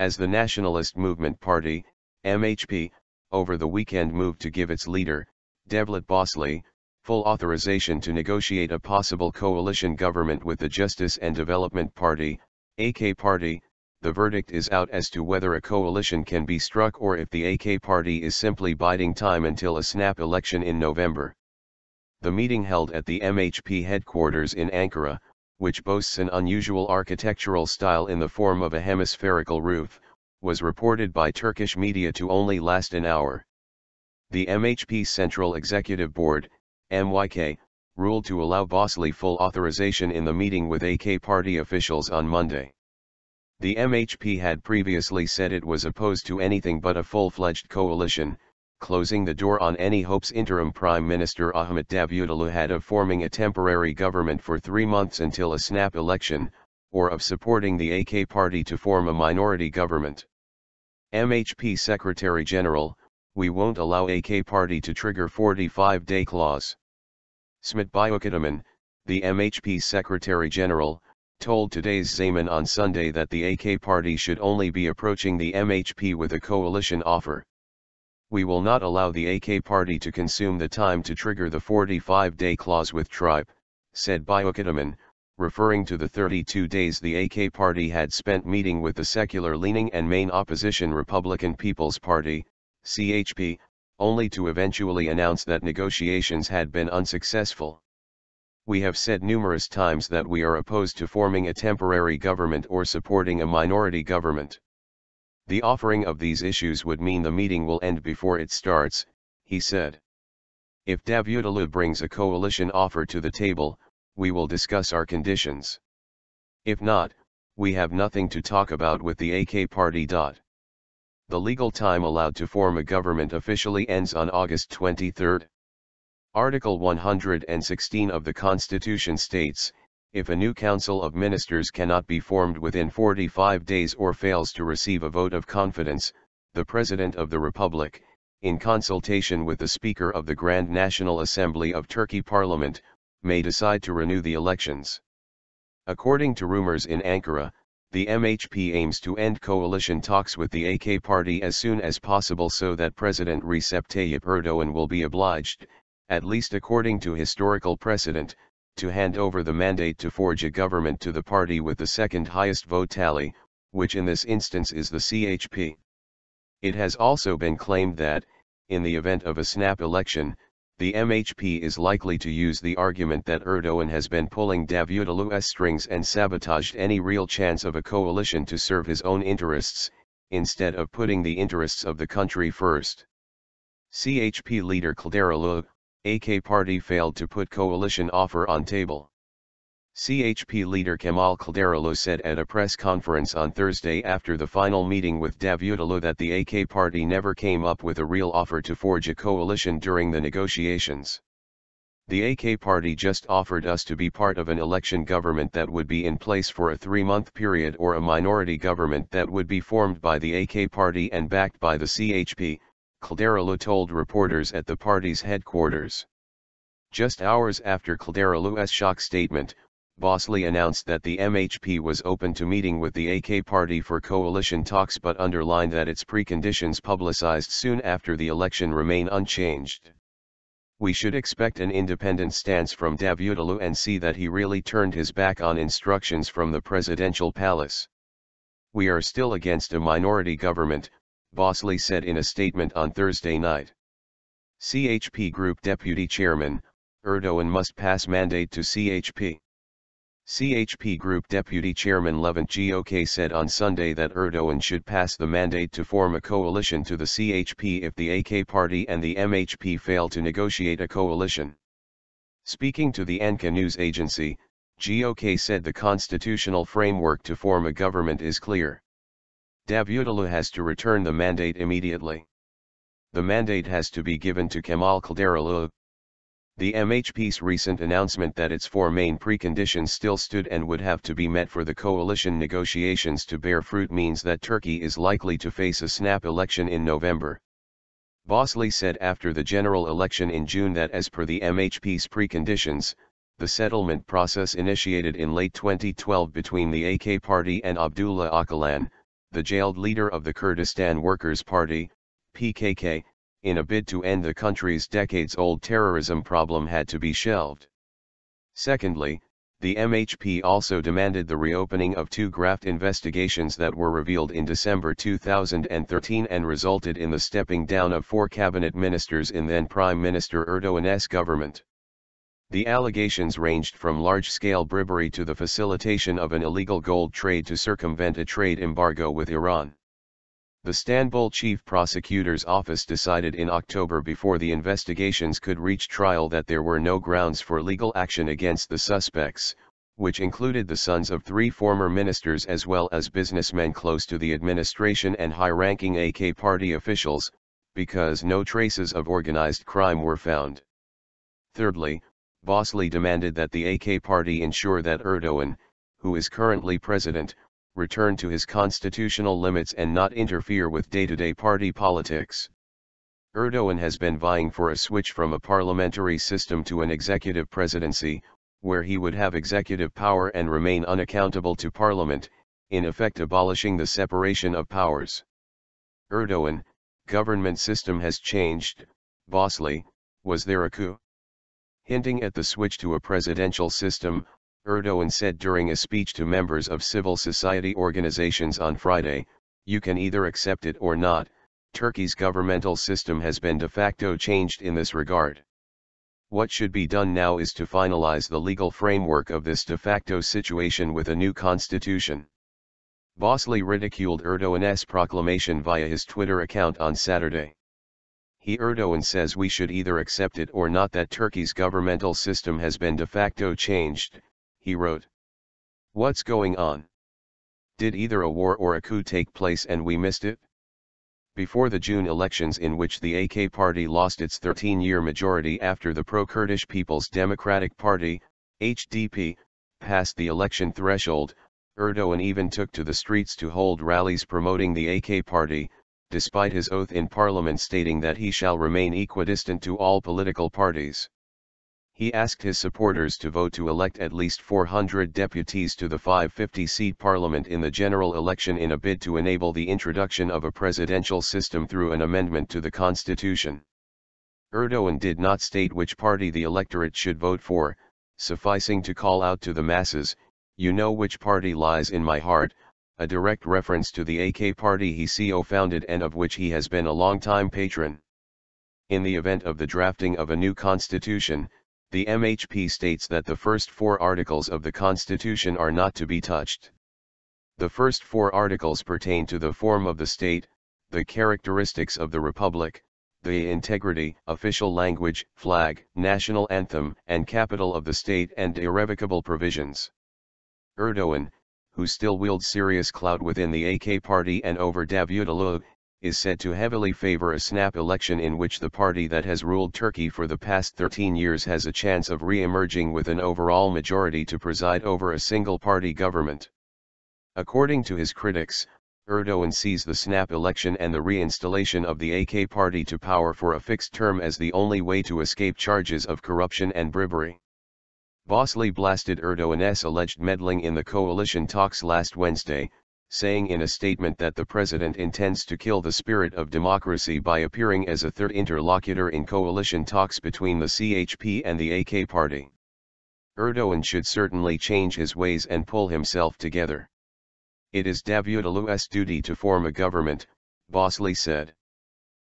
as the Nationalist Movement Party, MHP, over the weekend moved to give its leader, Devlet Bahçeli, full authorization to negotiate a possible coalition government with the Justice and Development Party, AK Party. The verdict is out as to whether a coalition can be struck or if the AK Party is simply biding time until a snap election in November. The meeting held at the MHP headquarters in Ankara, which boasts an unusual architectural style in the form of a hemispherical roof, was reported by Turkish media to only last an hour. The MHP Central Executive Board, MYK, ruled to allow Bahçeli full authorization in the meeting with AK Party officials on Monday. The MHP had previously said it was opposed to anything but a full-fledged coalition, closing the door on any hopes interim Prime Minister Ahmet Davutoğlu had of forming a temporary government for 3 months until a snap election, or of supporting the AK Party to form a minority government. MHP Secretary General, "We won't allow AK Party to trigger 45-day clause." Ahmet Davutoğlu, the MHP Secretary General, told today's Zaman on Sunday that the AK Party should only be approaching the MHP with a coalition offer. "We will not allow the AK Party to consume the time to trigger the 45-day clause with tribe," said Davutoğlu, referring to the 32 days the AK Party had spent meeting with the secular-leaning and main opposition Republican People's Party, CHP, only to eventually announce that negotiations had been unsuccessful. "We have said numerous times that we are opposed to forming a temporary government or supporting a minority government. The offering of these issues would mean the meeting will end before it starts," he said. "If Davutoğlu brings a coalition offer to the table, we will discuss our conditions. If not, we have nothing to talk about with the AK Party." The legal time allowed to form a government officially ends on August 23. Article 116 of the Constitution states, if a new Council of Ministers cannot be formed within 45 days or fails to receive a vote of confidence, the President of the Republic, in consultation with the Speaker of the Grand National Assembly of Turkey Parliament, may decide to renew the elections. According to rumors in Ankara, the MHP aims to end coalition talks with the AK Party as soon as possible so that President Recep Tayyip Erdoğan will be obliged, at least according to historical precedent, to hand over the mandate to forge a government to the party with the second highest vote tally, which in this instance is the CHP. It has also been claimed that, in the event of a snap election, the MHP is likely to use the argument that Erdoğan has been pulling Davutoğlu's strings and sabotaged any real chance of a coalition to serve his own interests, instead of putting the interests of the country first. CHP leader Kılıçdaroğlu, AK Party failed to put coalition offer on table. CHP leader Kemal Kılıçdaroğlu said at a press conference on Thursday after the final meeting with Davutoğlu that the AK Party never came up with a real offer to forge a coalition during the negotiations. "The AK Party just offered us to be part of an election government that would be in place for a 3-month period or a minority government that would be formed by the AK Party and backed by the CHP, Kılıçdaroğlu told reporters at the party's headquarters. Just hours after Kılıçdaroğlu's shock statement, Bahçeli announced that the MHP was open to meeting with the AK Party for coalition talks but underlined that its preconditions publicized soon after the election remain unchanged. "We should expect an independent stance from Davutoğlu and see that he really turned his back on instructions from the presidential palace. We are still against a minority government," Bahçeli said in a statement on Thursday night. CHP Group Deputy Chairman, Erdoğan must pass mandate to CHP. CHP Group Deputy Chairman Levent Gök said on Sunday that Erdoğan should pass the mandate to form a coalition to the CHP if the AK Party and the MHP fail to negotiate a coalition. Speaking to the Ankara news agency, Gök said the constitutional framework to form a government is clear. Davutoğlu has to return the mandate immediately. The mandate has to be given to Kemal Kılıçdaroğlu. The MHP's recent announcement that its 4 main preconditions still stood and would have to be met for the coalition negotiations to bear fruit means that Turkey is likely to face a snap election in November. Bahçeli said after the general election in June that as per the MHP's preconditions, the settlement process initiated in late 2012 between the AK Party and Abdullah Öcalan, the jailed leader of the Kurdistan Workers' Party, PKK, in a bid to end the country's decades-old terrorism problem had to be shelved. Secondly, the MHP also demanded the reopening of two graft investigations that were revealed in December 2013 and resulted in the stepping down of 4 cabinet ministers in then Prime Minister Erdoğan's government. The allegations ranged from large-scale bribery to the facilitation of an illegal gold trade to circumvent a trade embargo with Iran. The Istanbul Chief Prosecutor's Office decided in October before the investigations could reach trial that there were no grounds for legal action against the suspects, which included the sons of 3 former ministers as well as businessmen close to the administration and high-ranking AK party officials, because no traces of organized crime were found. Thirdly, Bahçeli demanded that the AK party ensure that Erdoğan, who is currently president, return to his constitutional limits and not interfere with day-to-day party politics. Erdoğan has been vying for a switch from a parliamentary system to an executive presidency, where he would have executive power and remain unaccountable to parliament, in effect abolishing the separation of powers. Erdoğan, government system has changed, Bahçeli, was there a coup? Hinting at the switch to a presidential system, Erdoğan said during a speech to members of civil society organizations on Friday, "You can either accept it or not. Turkey's governmental system has been de facto changed in this regard. What should be done now is to finalize the legal framework of this de facto situation with a new constitution." Bahçeli ridiculed Erdoğan's proclamation via his Twitter account on Saturday. Erdoğan says we should either accept it or not that Turkey's governmental system has been de facto changed, he wrote. What's going on? Did either a war or a coup take place and we missed it? Before the June elections in which the AK party lost its 13-year majority after the pro-Kurdish People's Democratic Party, HDP, passed the election threshold, Erdoğan even took to the streets to hold rallies promoting the AK party, despite his oath in parliament stating that he shall remain equidistant to all political parties. He asked his supporters to vote to elect at least 400 deputies to the 550-seat parliament in the general election in a bid to enable the introduction of a presidential system through an amendment to the constitution. Erdoğan did not state which party the electorate should vote for, sufficing to call out to the masses, "You know which party lies in my heart," a direct reference to the AK party he co-founded and of which he has been a long-time patron. In the event of the drafting of a new constitution, the MHP states that the first 4 articles of the Constitution are not to be touched. The first 4 articles pertain to the form of the state, the characteristics of the republic, the integrity, official language, flag, national anthem, and capital of the state and irrevocable provisions. Erdoğan, who still wields serious clout within the AK party and over Davutoğlu, is said to heavily favor a snap election in which the party that has ruled Turkey for the past 13 years has a chance of re-emerging with an overall majority to preside over a single-party government. According to his critics, Erdoğan sees the snap election and the reinstallation of the AK party to power for a fixed term as the only way to escape charges of corruption and bribery. Bahçeli blasted Erdoğan's alleged meddling in the coalition talks last Wednesday, saying in a statement that the president intends to kill the spirit of democracy by appearing as a third interlocutor in coalition talks between the CHP and the AK party. Erdoğan should certainly change his ways and pull himself together. It is Davutoğlu's duty to form a government, Bahçeli said.